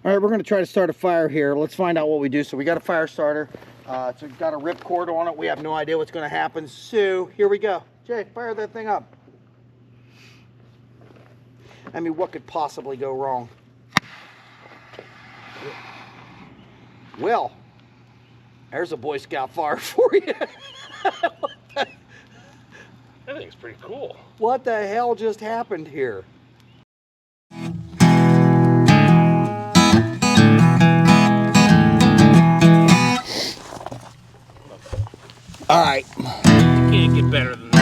All right, we're going to try to start a fire here. Let's find out what we do. So we got a fire starter. It's got a rip cord on it. We have no idea what's going to happen. So here we go. Jay, fire that thing up. I mean, what could possibly go wrong? Well, there's a Boy Scout fire for you. That thing's pretty cool. What the hell just happened here? All right. You can't get better than that.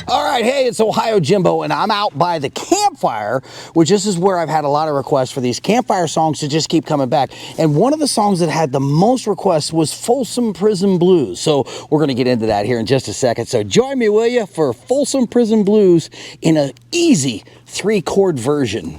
All right, hey, it's OhioJimbo, and I'm out by the Campfire, which this is where I've had a lot of requests for these Campfire songs to just keep coming back. And one of the songs that had the most requests was Fulsome Prison Blues. So we're going to get into that here in just a second. So join me, will you, for Folsom Prison Blues in an easy 3-chord version.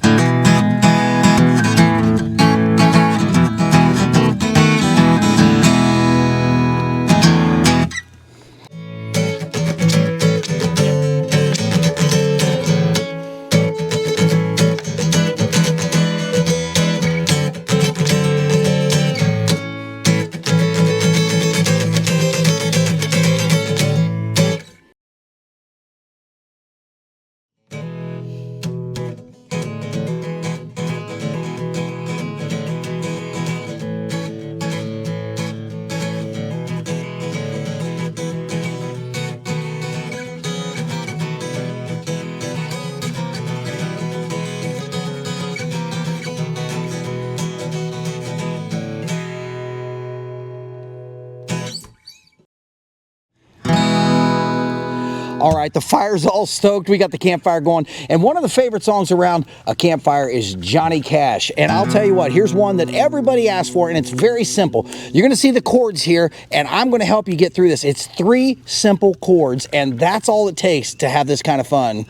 All right, the fire's all stoked. We got the campfire going. And one of the favorite songs around a campfire is Johnny Cash. And I'll tell you what, here's one that everybody asks for, and it's very simple. You're going to see the chords here, and I'm going to help you get through this. It's 3 simple chords, and that's all it takes to have this kind of fun.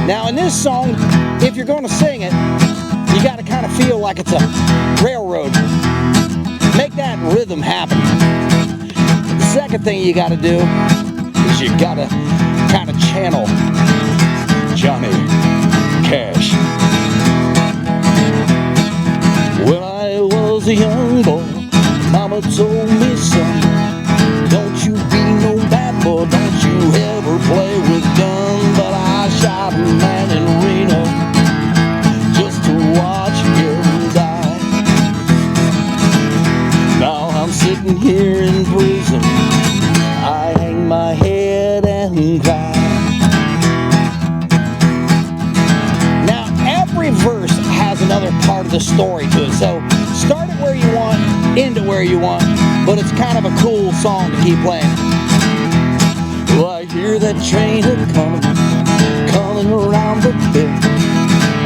Now, in this song, if you're going to sing it, you got to kind of feel like it's a railroad. Make that rhythm happen. The second thing you got to do is you got to kind of channel Johnny Cash. When I was a young boy, Mama told me, son, don't you be no bad boy, don't you ever play with guns. But I shot a man in Reno just to watch him die. Now I'm sitting here in prison, I hang my head and cry. Now every verse has another part of the story to it, so start it where you want, end it where you want, but it's kind of a cool song to keep playing. Well, I hear that train coming around the bend.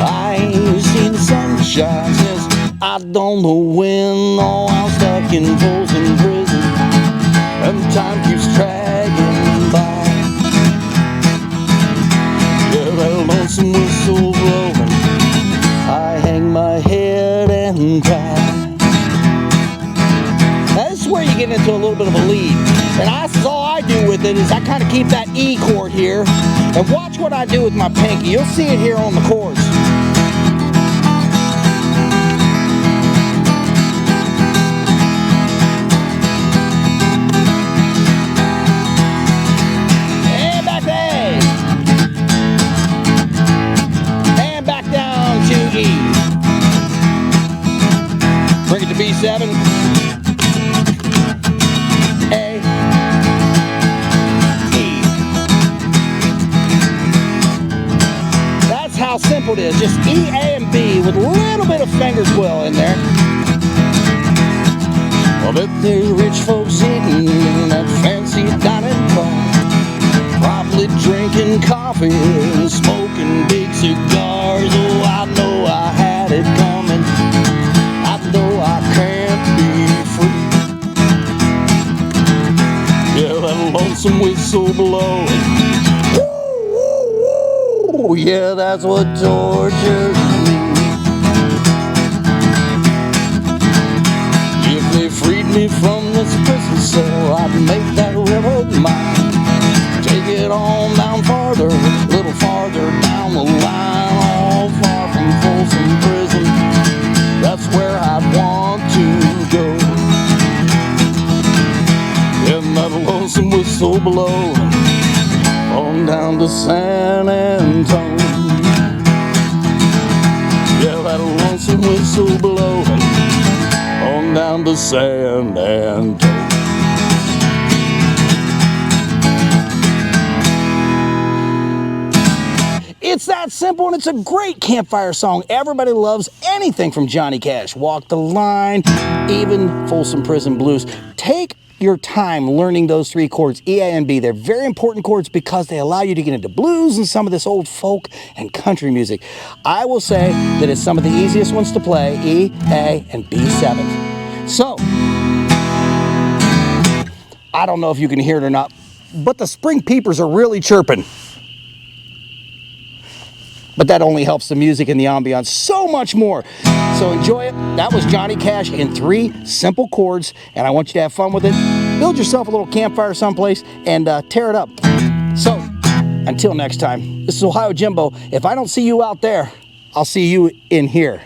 I ain't seen the sunshine since I don't know when. Oh, I'm stuck in Folsom Prison, and time keeps dragging by. Yeah, that lonesome whistle blowing, I hang my head and cry. Now this is where you get into a little bit of a lead, and that's all I do with it is I kind of keep that E chord here, and watch what I do with my pinky. You'll see it here on the chords. And back to A. And back down to E. Bring it to B7. A. How simple it is, just E, A, and B with a little bit of finger quill in there. Well, bet there's rich folks eating in that fancy dining car, probably drinking coffee and smoking big cigars. Oh, I know I had it coming, I know I can't be free. Yeah, that lonesome whistle blowing, oh, yeah, that's what tortures me. If they freed me from this prison cell, I'd make that railroad mine. Take it on down farther, a little farther down the line, all far from Fulsome Prison. That's where I'd want to go. And that lonesome whistle blow on down to San Antonio. Yeah, that lonesome whistle blow on down to San Antonio. It's that simple, and it's a great campfire song. Everybody loves anything from Johnny Cash. Walk the Line, even Fulsome Prison Blues. Take your time learning those three chords, E, A, and B. They're very important chords because they allow you to get into blues and some of this old folk and country music. I will say that it's some of the easiest ones to play, E, A, and B7. So, I don't know if you can hear it or not, but the spring peepers are really chirping. But that only helps the music and the ambiance so much more. So enjoy it. That was Johnny Cash in 3 simple chords, and I want you to have fun with it. Build yourself a little campfire someplace and tear it up. So, until next time, this is OhioJimbo. If I don't see you out there, I'll see you in here.